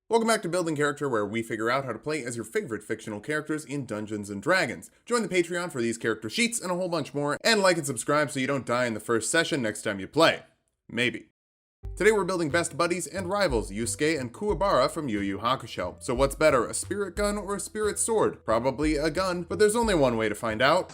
Welcome back to Building Character, where we figure out how to play as your favorite fictional characters in Dungeons & Dragons. Join the Patreon for these character sheets and a whole bunch more, and like and subscribe so you don't die in the first session next time you play. Maybe. Today we're building best buddies and rivals, Yusuke and Kuwabara from Yu Yu Hakusho. So what's better, a spirit gun or a spirit sword? Probably a gun, but there's only one way to find out.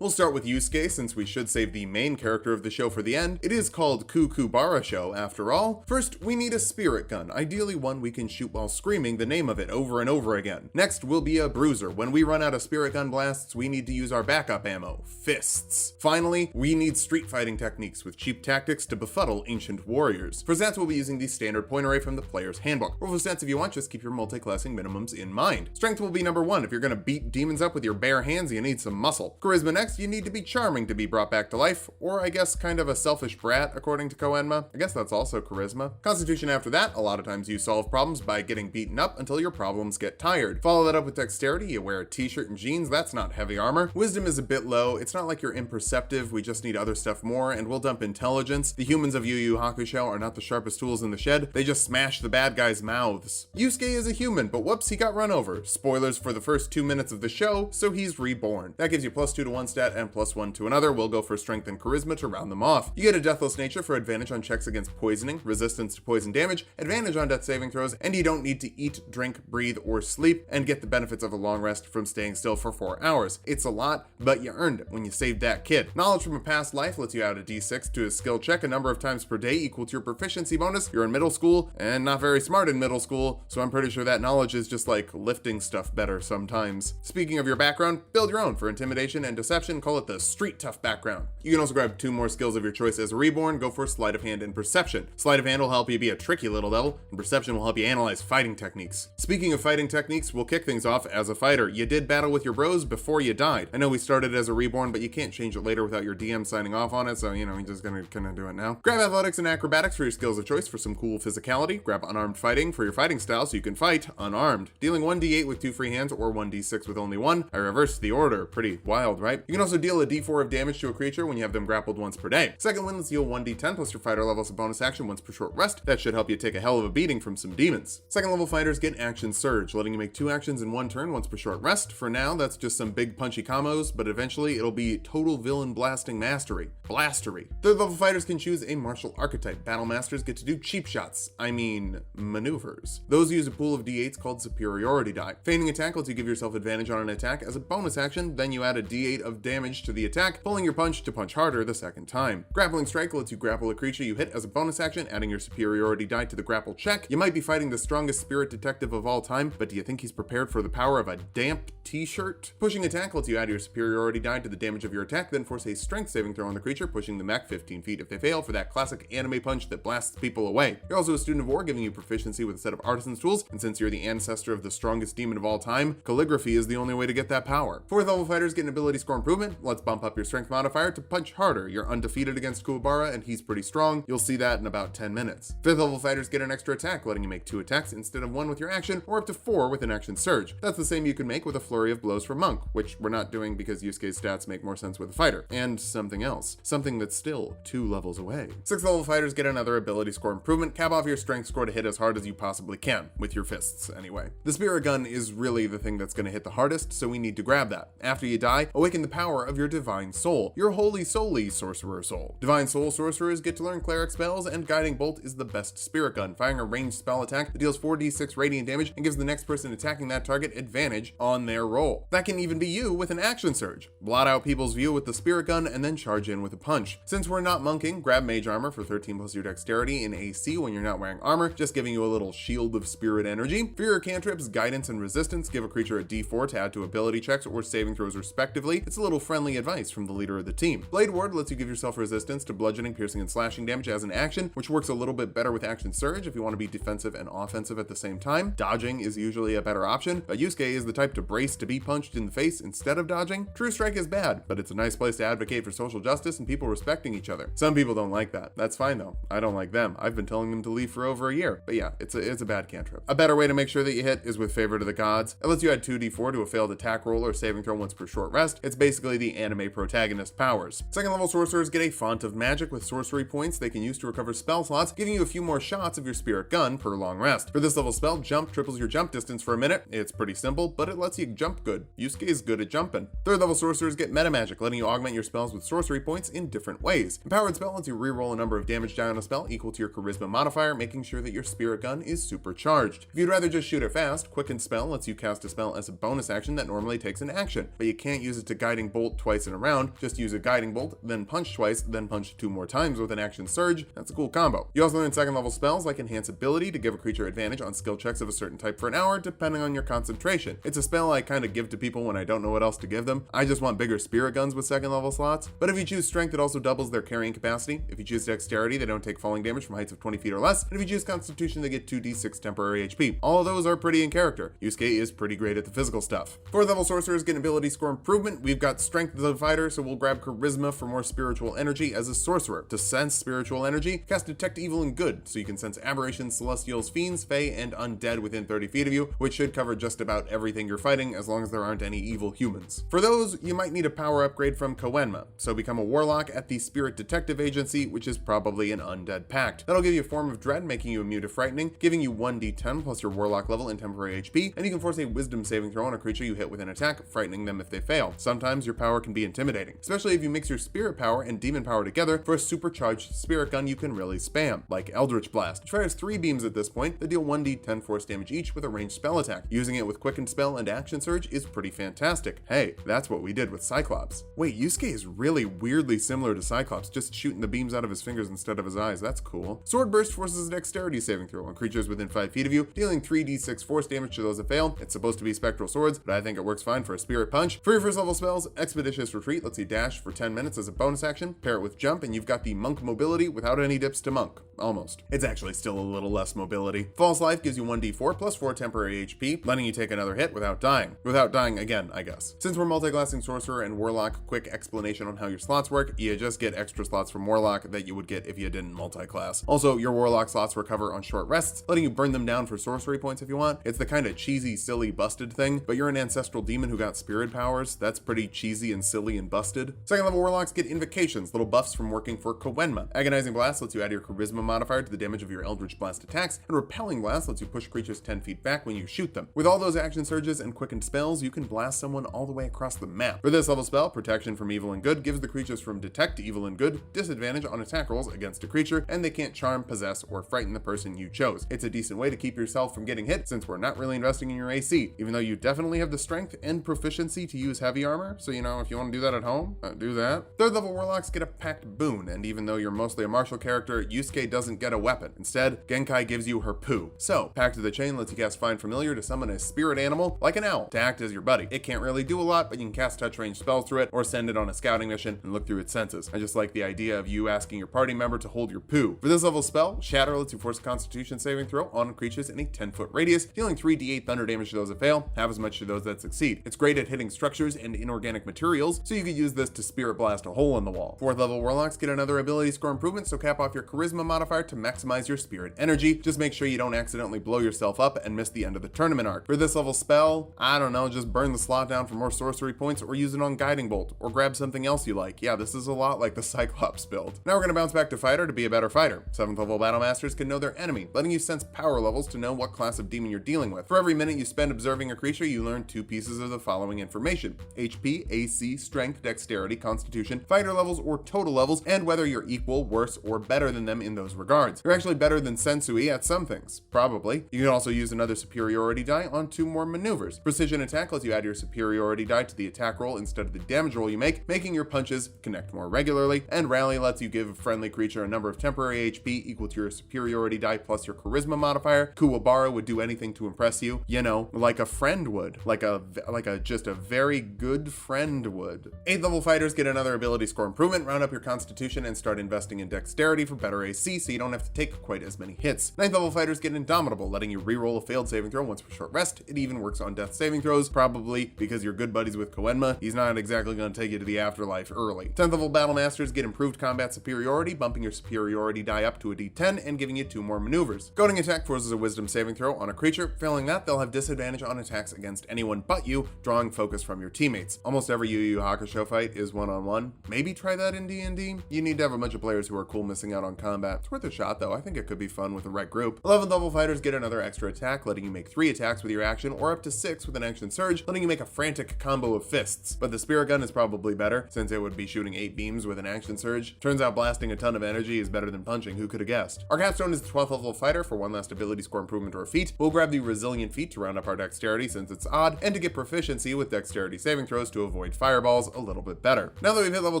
We'll start with Yusuke, since we should save the main character of the show for the end. It is called Kuwabara Show, after all. First, we need a spirit gun, ideally one we can shoot while screaming the name of it over and over again. Next will be a bruiser. When we run out of spirit gun blasts, we need to use our backup ammo, fists. Finally, we need street fighting techniques with cheap tactics to befuddle ancient warriors. For stats, we'll be using the standard point array from the player's handbook. Or for stats if you want, just keep your multi-classing minimums in mind. Strength will be number 1. If you're gonna beat demons up with your bare hands, you need some muscle. Charisma next. You need to be charming to be brought back to life, or I guess kind of a selfish brat, according to Koenma. I guess that's also charisma. Constitution after that. A lot of times you solve problems by getting beaten up until your problems get tired. Follow that up with dexterity. You wear a t-shirt and jeans. That's not heavy armor. Wisdom is a bit low. It's not like you're imperceptive. We just need other stuff more, and we'll dump intelligence. The humans of Yu Yu Hakusho are not the sharpest tools in the shed. They just smash the bad guys' mouths. Yusuke is a human, but whoops, he got run over. Spoilers for the first 2 minutes of the show, so he's reborn. That gives you +2 to one stat and +1 to another. We'll go for strength and charisma to round them off. You get a deathless nature for advantage on checks against poisoning, resistance to poison damage, advantage on death saving throws, and you don't need to eat, drink, breathe, or sleep, and get the benefits of a long rest from staying still for 4 hours. It's a lot, but you earned it when you saved that kid. Knowledge from a past life lets you add a d6 to a skill check a number of times per day equal to your proficiency bonus. You're in middle school, and not very smart in middle school, so I'm pretty sure that knowledge is just like lifting stuff better sometimes. Speaking of your background, build your own for intimidation and deception. Call it the street tough background. You can also grab 2 more skills of your choice as a reborn. Go for sleight of hand and perception. Sleight of hand will help you be a tricky little devil, and perception will help you analyze fighting techniques. Speaking of fighting techniques, we'll kick things off as a fighter. You did battle with your bros before you died. I know we started as a reborn, but you can't change it later without your DM signing off on it, so you know, we're just gonna do it now. Grab athletics and acrobatics for your skills of choice for some cool physicality. Grab unarmed fighting for your fighting style so you can fight unarmed. Dealing 1d8 with 2 free hands or 1d6 with only 1. I reversed the order. Pretty wild, right? You can also deal a d4 of damage to a creature when you have them grappled once per day. Second one, let's deal 1d10 plus your fighter level as a bonus action once per short rest. That should help you take a hell of a beating from some demons. Second level fighters get action surge, letting you make 2 actions in 1 turn once per short rest. For now, that's just some big punchy combos, but eventually it'll be total villain blasting mastery. Blastery. Third level fighters can choose a martial archetype. Battle masters get to do cheap shots. I mean, maneuvers. Those use a pool of d8s called superiority die. Feigning attack lets you give yourself advantage on an attack as a bonus action, then you add a d8 of damage to the attack, pulling your punch to punch harder the second time. Grappling strike lets you grapple a creature you hit as a bonus action, adding your superiority die to the grapple check. You might be fighting the strongest spirit detective of all time, but do you think he's prepared for the power of a damp t-shirt? Pushing attack lets you add your superiority die to the damage of your attack, then force a strength saving throw on the creature, pushing them back 15 feet if they fail for that classic anime punch that blasts people away. You're also a student of war, giving you proficiency with a set of artisan's tools, and since you're the ancestor of the strongest demon of all time, calligraphy is the only way to get that power. Fourth level fighters get an ability score improvement. Let's bump up your strength modifier to punch harder. You're undefeated against Kuwabara, and he's pretty strong. You'll see that in about 10 minutes. Fifth level fighters get an extra attack, letting you make 2 attacks instead of 1 with your action, or up to 4 with an action surge. That's the same you can make with a flurry of blows for monk, which we're not doing because Yusuke's stats make more sense with a fighter. And something else. Something that's still 2 levels away. Sixth level fighters get another ability score improvement. Cap off your strength score to hit as hard as you possibly can, with your fists anyway. The spirit gun is really the thing that's going to hit the hardest, so we need to grab that. After you die, awaken the power of your divine soul, your holy solely sorcerer soul. Divine soul sorcerers get to learn cleric spells, and guiding bolt is the best spirit gun, firing a ranged spell attack that deals 4d6 radiant damage and gives the next person attacking that target advantage on their roll. That can even be you with an action surge. Blot out people's view with the spirit gun and then charge in with a punch. Since we're not monking, grab mage armor for 13 plus your dexterity in AC when you're not wearing armor, just giving you a little shield of spirit energy. For your cantrips, guidance and resistance, give a creature a d4 to add to ability checks or saving throws respectively. It's a little friendly advice from the leader of the team. Blade ward lets you give yourself resistance to bludgeoning, piercing, and slashing damage as an action, which works a little bit better with action surge if you want to be defensive and offensive at the same time. Dodging is usually a better option, but Yusuke is the type to brace to be punched in the face instead of dodging. True strike is bad, but it's a nice place to advocate for social justice and people respecting each other. Some people don't like that. That's fine though. I don't like them. I've been telling them to leave for over a year. But yeah, it's a bad cantrip. A better way to make sure that you hit is with favor to the gods. It lets you add 2d4 to a failed attack roll or saving throw once per short rest. It's basically basically the anime protagonist powers. Second level sorcerers get a font of magic with sorcery points they can use to recover spell slots, giving you a few more shots of your spirit gun per long rest. For this level spell, jump triples your jump distance for a minute. It's pretty simple, but it lets you jump good. Yusuke is good at jumping. Third level sorcerers get metamagic, letting you augment your spells with sorcery points in different ways. Empowered spell lets you reroll a number of damage die on a spell equal to your charisma modifier, making sure that your spirit gun is supercharged. If you'd rather just shoot it fast, quicken spell lets you cast a spell as a bonus action that normally takes an action, but you can't use it to guiding bolt twice in a round. Just use a guiding bolt, then punch twice, then punch 2 more times with an action surge. That's a cool combo. You also learn second level spells like enhance ability to give a creature advantage on skill checks of a certain type for an hour, depending on your concentration. It's a spell I kind of give to people when I don't know what else to give them. I just want bigger spirit guns with second level slots. But if you choose strength, it also doubles their carrying capacity. If you choose dexterity, they don't take falling damage from heights of 20 feet or less. And if you choose constitution, they get 2d6 temporary HP. All of those are pretty in character. Yusuke is pretty great at the physical stuff. Fourth level sorcerers get an ability score improvement. We've got strength as a fighter, so we'll grab charisma for more spiritual energy as a sorcerer. To sense spiritual energy, cast detect evil and good, so you can sense aberrations, celestials, fiends, fae, and undead within 30 feet of you, which should cover just about everything you're fighting as long as there aren't any evil humans. For those, you might need a power upgrade from Kuwabara, so become a warlock at the Spirit Detective Agency, which is probably an undead pact. That'll give you a form of dread, making you immune to frightening, giving you 1d10 plus your warlock level and temporary HP, and you can force a wisdom saving throw on a creature you hit with an attack, frightening them if they fail. Sometimes your power can be intimidating, especially if you mix your spirit power and demon power together for a supercharged spirit gun you can really spam, like Eldritch Blast, which fires 3 beams at this point that deal 1d10 force damage each with a ranged spell attack. Using it with quicken spell and action surge is pretty fantastic. Hey, that's what we did with Cyclops. Wait, Yusuke is really weirdly similar to Cyclops, just shooting the beams out of his fingers instead of his eyes. That's cool. Sword Burst forces a dexterity saving throw on creatures within 5 feet of you, dealing 3d6 force damage to those that fail. It's supposed to be spectral swords, but I think it works fine for a spirit punch. For your first level spells, Expeditious Retreat lets you dash for 10 minutes as a bonus action, pair it with jump, and you've got the monk mobility without any dips to monk. Almost. It's actually still a little less mobility. False Life gives you 1d4 plus 4 temporary HP, letting you take another hit without dying. Without dying again, I guess. Since we're multi-classing Sorcerer and Warlock, quick explanation on how your slots work. You just get extra slots from Warlock that you would get if you didn't multi-class. Also, your Warlock slots recover on short rests, letting you burn them down for sorcery points if you want. It's the kind of cheesy, silly, busted thing, but you're an ancestral demon who got spirit powers. That's pretty cheesy and silly and busted. Second level Warlocks get invocations, little buffs from working for Kuwabara. Agonizing Blast lets you add your charisma modifier to the damage of your Eldritch Blast attacks, and Repelling Blast lets you push creatures 10 feet back when you shoot them. With all those action surges and quickened spells, you can blast someone all the way across the map. For this level spell, Protection from Evil and Good gives the creatures from Detect Evil and Good disadvantage on attack rolls against a creature, and they can't charm, possess, or frighten the person you chose. It's a decent way to keep yourself from getting hit, since we're not really investing in your AC, even though you definitely have the strength and proficiency to use heavy armor, so if you want to do that at home, do that. Third level Warlocks get a Pact Boon, and even though you're mostly a martial character, Yusuke doesn't get a weapon. Instead, Genkai gives you her poo. So, Pact of the Chain lets you cast Find Familiar to summon a spirit animal, like an owl, to act as your buddy. It can't really do a lot, but you can cast touch range spells through it, or send it on a scouting mission and look through its senses. I just like the idea of you asking your party member to hold your poo. For this level spell, Shatter lets you force a Constitution saving throw on creatures in a 10-foot radius, dealing 3d8 thunder damage to those that fail, half as much to those that succeed. It's great at hitting structures and inorganic materials, so you could use this to spirit blast a hole in the wall. Fourth level Warlocks get another ability score improvement, so cap off your charisma modifier to maximize your spirit energy. Just make sure you don't accidentally blow yourself up and miss the end of the tournament arc. For this level spell, I don't know, just burn the slot down for more sorcery points, or use it on Guiding Bolt, or grab something else you like. Yeah, this is a lot like the Cyclops build. Now we're gonna bounce back to Fighter to be a better fighter. 7th level Battle Masters can know their enemy, letting you sense power levels to know what class of demon you're dealing with. For every minute you spend observing a creature, you learn 2 pieces of the following information: HP, AC, Strength, Dexterity, Constitution, Fighter levels or total levels, and whether you're equal, worse, or better than them in those regards. You're actually better than Sensui at some things, probably. You can also use another superiority die on 2 more maneuvers. Precision Attack lets you add your superiority die to the attack roll instead of the damage roll you make, making your punches connect more regularly. And Rally lets you give a friendly creature a number of temporary HP equal to your superiority die plus your charisma modifier. Kuwabara would do anything to impress you, like a friend would, like a just a very good friend would. 8th level fighters get another ability score improvement, round up your constitution and start investing in dexterity for better AC so you don't have to take quite as many hits. 9th level fighters get indomitable, letting you reroll a failed saving throw once for short rest. It even works on death saving throws, probably because you're good buddies with Kuwabara. He's not exactly going to take you to the afterlife early. 10th level battle masters get improved combat superiority, bumping your superiority die up to a d10 and giving you 2 more maneuvers. Goading attack forces a wisdom saving throw on a creature. Failing that, they'll have disadvantage on attacks against anyone but you, drawing focus from your teammates. Almost every Yu Yu Hakusho fight is one-on-one. Maybe try that in D&D. You need to have a bunch of players who are cool missing out on combat. It's worth a shot though, I think it could be fun with the right group. 11th level fighters get another extra attack, letting you make 3 attacks with your action, or up to 6 with an action surge, letting you make a frantic combo of fists. But the spirit gun is probably better, since it would be shooting 8 beams with an action surge. Turns out blasting a ton of energy is better than punching, who could have guessed? Our capstone is the 12th level fighter for one last ability score improvement or a feat. We'll grab the resilient feat to round up our dexterity since it's odd, and to get proficiency with dexterity saving throws to avoid fireballs a little bit better. Now that we've hit level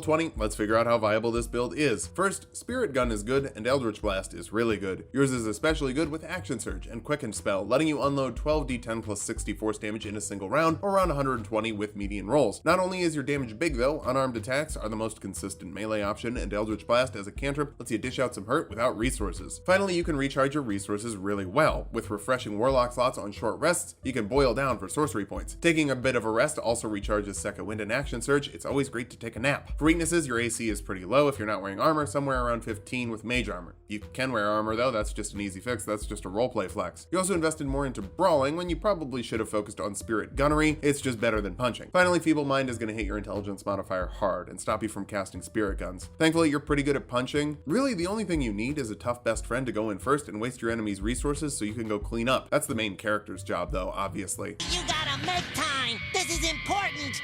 20, let's figure out how viable this build is. First, Spirit Gun is good and Eldritch Blast is really good. Yours is especially good with Action Surge and Quicken Spell, letting you unload 12d10 plus 60 force damage in a single round, or around 120 with median rolls. Not only is your damage big though, unarmed attacks are the most consistent melee option, and Eldritch Blast as a cantrip lets you dish out some hurt without resources. Finally, you can recharge your resources really well. With refreshing Warlock slots on short rests, you can boil down for sorcery points. Taking a bit of a rest also recharges Second Wind and Action Surge. It's always great to take a nap. For weaknesses, your AC is pretty low if you're not wearing armor, somewhere around 15 with mage armor. You can wear armor though, that's just an easy fix, that's just a roleplay flex. You also invested more into brawling when you probably should have focused on spirit gunnery. It's just better than punching. Finally, Feeble Mind is going to hit your intelligence modifier hard and stop you from casting spirit guns. Thankfully, you're pretty good at punching. Really, the only thing you need is a tough best friend to go in first and waste your enemy's resources so you can go clean up. That's the main character's job though, obviously. You gotta make time! This is important!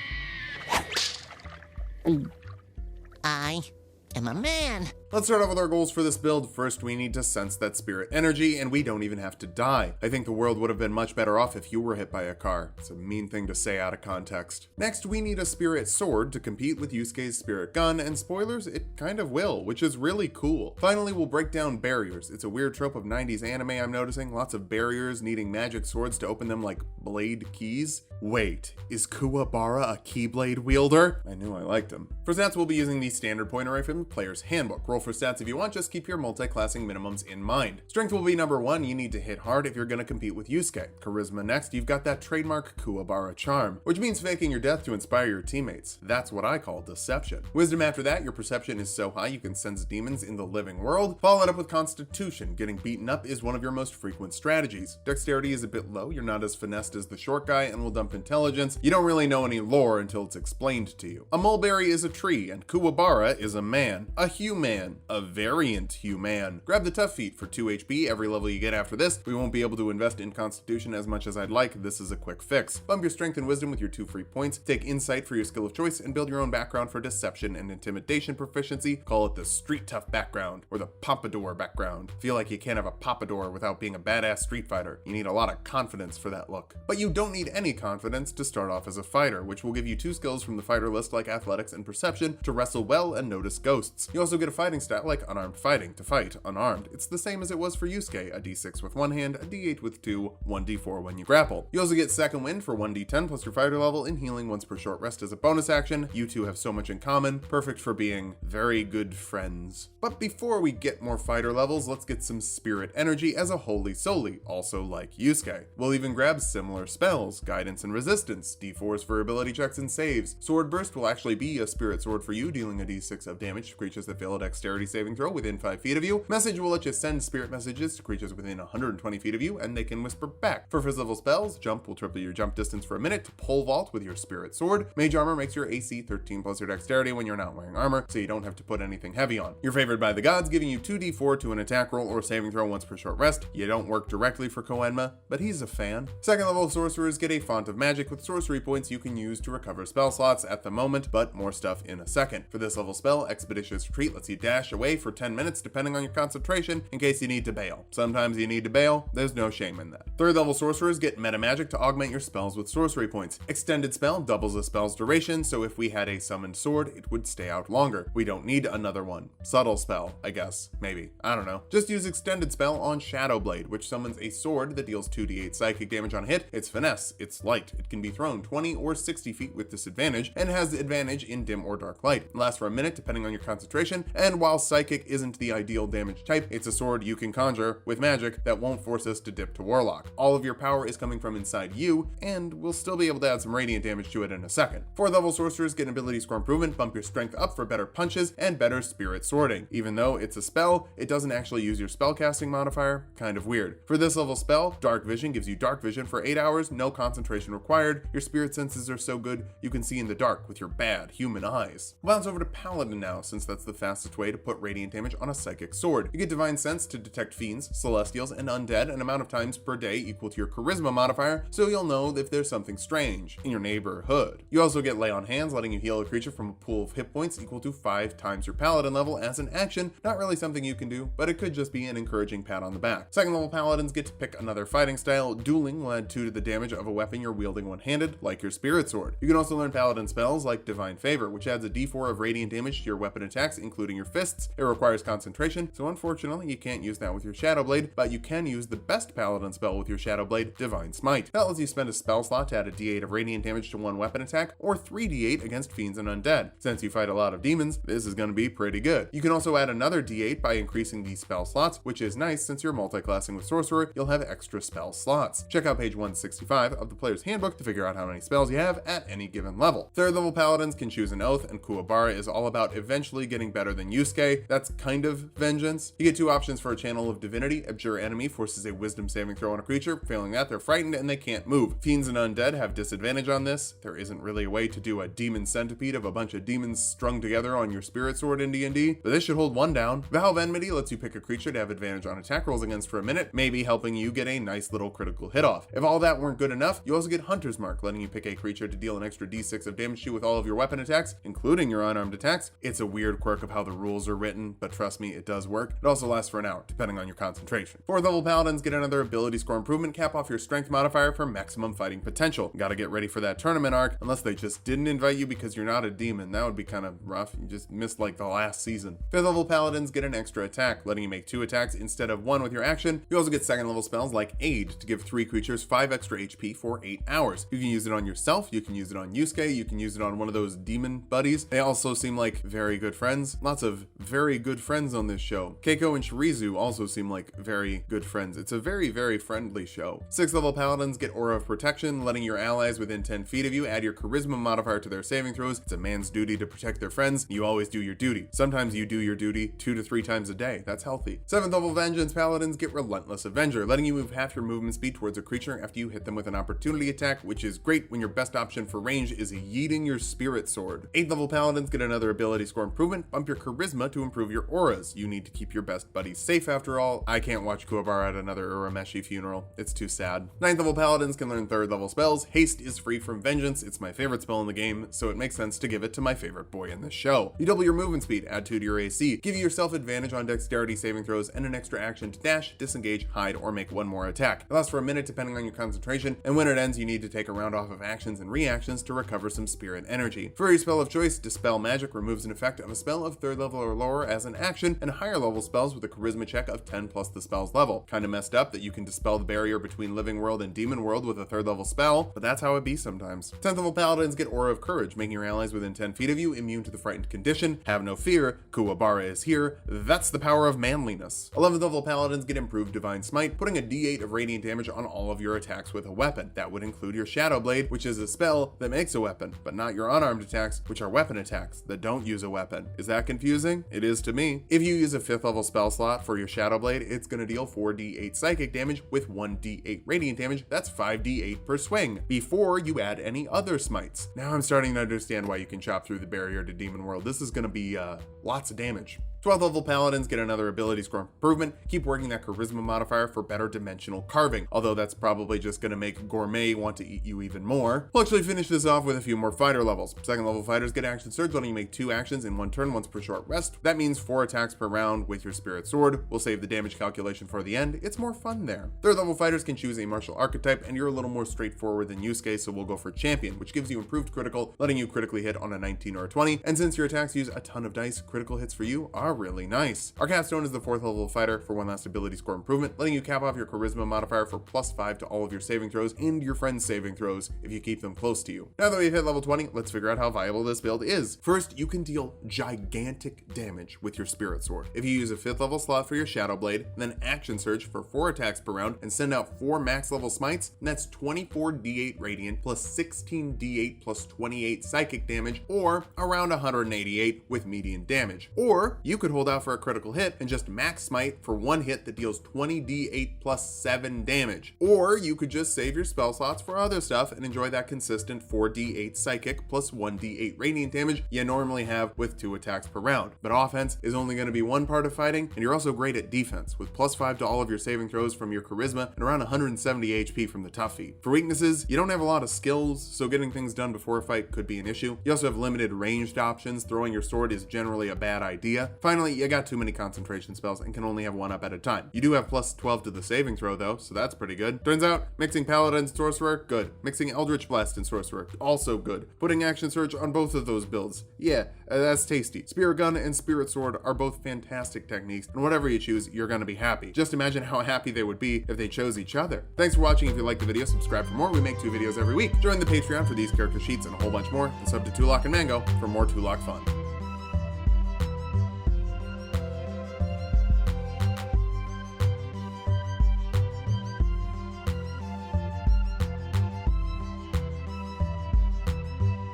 I am a man. Let's start off with our goals for this build. First, we need to sense that spirit energy, and we don't even have to die. I think the world would have been much better off if you were hit by a car. It's a mean thing to say out of context. Next, we need a spirit sword to compete with Yusuke's spirit gun, and spoilers, it kind of will, which is really cool. Finally, we'll break down barriers. It's a weird trope of 90s anime I'm noticing. Lots of barriers needing magic swords to open them like blade keys. Wait, is Kuwabara a keyblade wielder? I knew I liked him. For stats, we'll be using the standard pointer rifle from the Player's Handbook. Roll for stats if you want, just keep your multi-classing minimums in mind. Strength will be number 1, you need to hit hard if you're gonna compete with Yusuke. Charisma next, you've got that trademark Kuwabara charm, which means faking your death to inspire your teammates. That's what I call deception. Wisdom after that, your perception is so high you can sense demons in the living world. Follow it up with Constitution. Getting beaten up is one of your most frequent strategies. Dexterity is a bit low, you're not as finessed as the short guy and will dump intelligence. You don't really know any lore until it's explained to you. A mulberry is a tree and Kuwabara is a man. A human. A variant human. Grab the tough feat for 2 HP every level you get after this. We won't be able to invest in Constitution as much as I'd like. This is a quick fix. Bump your strength and wisdom with your 2 free points. Take insight for your skill of choice and build your own background for deception and intimidation proficiency. Call it the street tough background or the pompadour background. Feel like you can't have a pompadour without being a badass street fighter. You need a lot of confidence for that look. But you don't need any confidence to start off as a fighter, which will give you 2 skills from the fighter list like athletics and perception to wrestle well and notice ghosts. You also get a fighting stat like unarmed fighting to fight unarmed. It's the same as it was for Yusuke, a d6 with 1 hand, a d8 with 2, 1d4 when you grapple. You also get second wind for 1d10 plus your fighter level and healing once per short rest as a bonus action. You two have so much in common, perfect for being very good friends. But before we get more fighter levels, let's get some spirit energy as a holy soli, also like Yusuke. We'll even grab similar spells, guidance and resistance, d4s for ability checks and saves. Sword burst will actually be a spirit sword for you, dealing a d6 of damage to creatures that fail a dexterity saving throw within 5 feet of you. Message will let you send spirit messages to creatures within 120 feet of you, and they can whisper back. For 5th level spells, jump will triple your jump distance for a minute to pole vault with your spirit sword. Mage armor makes your AC 13 plus your dexterity when you're not wearing armor, so you don't have to put anything heavy on. You're favored by the gods, giving you 2d4 to an attack roll or saving throw once per short rest. You don't work directly for Koenma, but he's a fan. 2nd level sorcerers get a font of magic with sorcery points you can use to recover spell slots at the moment, but more stuff in a second. For this level spell, Expeditious Retreat lets you dash away for 10 minutes depending on your concentration in case you need to bail. Sometimes you need to bail, there's no shame in that. 3rd level sorcerers get metamagic to augment your spells with sorcery points. Extended spell doubles a spell's duration, so if we had a summoned sword, it would stay out longer. We don't need another one. Subtle spell, I guess. Maybe. I don't know. Just use extended spell on Shadow Blade, which summons a sword that deals 2d8 psychic damage on hit. It's finesse, it's light, it can be thrown 20 or 60 feet with disadvantage, and has advantage in dim or dark light. It lasts for a minute depending on your concentration, and while while Psychic isn't the ideal damage type, it's a sword you can conjure with magic that won't force us to dip to Warlock. All of your power is coming from inside you, and we'll still be able to add some radiant damage to it in a second. 4th level sorcerers get an ability score improvement, bump your strength up for better punches and better spirit sorting. Even though it's a spell, it doesn't actually use your spellcasting modifier, kind of weird. For this level spell, Dark Vision gives you dark vision for 8 hours, no concentration required. Your spirit senses are so good you can see in the dark with your bad human eyes. We'll bounce over to Paladin now, since that's the fastest way to put radiant damage on a psychic sword. You get Divine Sense to detect fiends, celestials, and undead an amount of times per day equal to your charisma modifier, so you'll know if there's something strange in your neighborhood. You also get Lay on Hands, letting you heal a creature from a pool of hit points equal to 5 times your Paladin level as an action. Not really something you can do, but it could just be an encouraging pat on the back. 2nd level Paladins get to pick another fighting style. Dueling will add 2 to the damage of a weapon you're wielding one-handed, like your Spirit Sword. You can also learn Paladin spells like Divine Favor, which adds a d4 of radiant damage to your weapon attacks, including your fists. It requires concentration, so unfortunately you can't use that with your Shadow Blade, but you can use the best Paladin spell with your Shadow Blade, Divine Smite. That lets you spend a spell slot to add a d8 of radiant damage to one weapon attack, or 3d8 against fiends and undead. Since you fight a lot of demons, this is going to be pretty good. You can also add another d8 by increasing the spell slots, which is nice since you're multi-classing with Sorcerer, you'll have extra spell slots. Check out page 165 of the player's handbook to figure out how many spells you have at any given level. 3rd level Paladins can choose an oath, and Kuwabara is all about eventually getting better than Yusuke. That's kind of vengeance. You get 2 options for a Channel of Divinity. Abjure enemy forces a wisdom saving throw on a creature. Failing that, they're frightened and they can't move. Fiends and undead have disadvantage on this. There isn't really a way to do a demon centipede of a bunch of demons strung together on your spirit sword in D&D, but this should hold 1 down. Vow of Enmity lets you pick a creature to have advantage on attack rolls against for a minute, maybe helping you get a nice little critical hit off. If all that weren't good enough, you also get Hunter's Mark, letting you pick a creature to deal an extra d6 of damage to with all of your weapon attacks, including your unarmed attacks. It's a weird quirk of how the rules are written, but trust me, it does work. It also lasts for an hour, depending on your concentration. 4th level Paladins get another ability score improvement, cap off your strength modifier for maximum fighting potential. Gotta get ready for that tournament arc, unless they just didn't invite you because you're not a demon. That would be kind of rough. You just missed like the last season. 5th level Paladins get an extra attack, letting you make 2 attacks instead of 1 with your action. You also get 2nd level spells like Aid to give 3 creatures 5 extra HP for 8 hours. You can use it on yourself, you can use it on Yusuke, you can use it on one of those demon buddies. They also seem like very good friends. Lots of very good friends on this show. Keiko and Shirizu also seem like very good friends. It's a very friendly show. 6th level Paladins get Aura of Protection, letting your allies within 10 feet of you add your charisma modifier to their saving throws. It's a man's duty to protect their friends. You always do your duty. Sometimes you do your duty 2 to 3 times a day. That's healthy. 7th level Vengeance Paladins get Relentless Avenger, letting you move half your movement speed towards a creature after you hit them with an opportunity attack, which is great when your best option for range is yeeting your spirit sword. 8th level Paladins get another ability score improvement, bump your charisma to improve your auras. You need to keep your best buddies safe after all. I can't watch Kuwabara at another Urameshi funeral. It's too sad. 9th level Paladins can learn 3rd level spells. Haste is free from Vengeance. It's my favorite spell in the game, so it makes sense to give it to my favorite boy in the show. You double your movement speed, add 2 to your AC, give yourself advantage on dexterity saving throws, and an extra action to dash, disengage, hide, or make 1 more attack. It lasts for a minute depending on your concentration, and when it ends, you need to take a round off of actions and reactions to recover some spirit energy. For your spell of choice, Dispel Magic removes an effect of a spell of 3rd level or lower as an action, and higher level spells with a charisma check of 10 plus the spell's level. Kinda messed up that you can dispel the barrier between living world and demon world with a 3rd level spell, but that's how it be sometimes. 10th level Paladins get Aura of Courage, making your allies within 10 feet of you immune to the frightened condition. Have no fear, Kuwabara is here. That's the power of manliness. 11th level Paladins get Improved Divine Smite, putting a d8 of radiant damage on all of your attacks with a weapon. That would include your Shadow Blade, which is a spell that makes a weapon, but not your unarmed attacks, which are weapon attacks that don't use a weapon. Is that confusing? It is to me. If you use a 5th level spell slot for your Shadow Blade, it's going to deal 4d8 psychic damage with 1d8 radiant damage. That's 5d8 per swing, before you add any other smites. Now I'm starting to understand why you can chop through the barrier to Demon World. This is going to be lots of damage. 12th level Paladins get another ability score improvement. Keep working that charisma modifier for better dimensional carving, although that's probably just going to make Gourmet want to eat you even more. We'll actually finish this off with a few more fighter levels. 2nd level fighters get Action Surge, letting you make 2 actions in 1 turn once per short rest. That means 4 attacks per round with your Spirit Sword. We'll save the damage calculation for the end. It's more fun there. 3rd level fighters can choose a martial archetype, and you're a little more straightforward than Yusuke, so we'll go for Champion, which gives you improved critical, letting you critically hit on a 19 or a 20. And since your attacks use a ton of dice, critical hits for you are are really nice. Our capstone is the 4th level fighter for 1 last ability score improvement, letting you cap off your charisma modifier for +5 to all of your saving throws and your friends' saving throws if you keep them close to you. Now that we've hit level 20, let's figure out how viable this build is. First, you can deal gigantic damage with your spirit sword. If you use a 5th level slot for your shadow blade, then action surge for 4 attacks per round and send out 4 max level smites, and that's 24 d8 radiant plus 16 d8 plus 28 psychic damage, or around 188 with median damage. Or you could hold out for a critical hit and just max smite for 1 hit that deals 20 d8 plus 7 damage. Or you could just save your spell slots for other stuff and enjoy that consistent 4d8 psychic plus 1d8 radiant damage you normally have with 2 attacks per round. But offense is only going to be one part of fighting, and you're also great at defense with +5 to all of your saving throws from your charisma and around 170 HP from the tough feat. For weaknesses, you don't have a lot of skills, so getting things done before a fight could be an issue. You also have limited ranged options. Throwing your sword is generally a bad idea. Finally, you got too many concentration spells and can only have 1 up at a time. You do have +12 to the saving throw though, so that's pretty good. Turns out, mixing Paladin and Sorcerer, good. Mixing Eldritch Blast and Sorcerer, also good. Putting Action Surge on both of those builds, yeah, that's tasty. Spirit Gun and Spirit Sword are both fantastic techniques, and whatever you choose, you're gonna be happy. Just imagine how happy they would be if they chose each other. Thanks for watching. If you liked the video, subscribe for more. We make 2 videos every week. Join the Patreon for these character sheets and a whole bunch more, and sub to Tulok and Mango for more Tulok fun.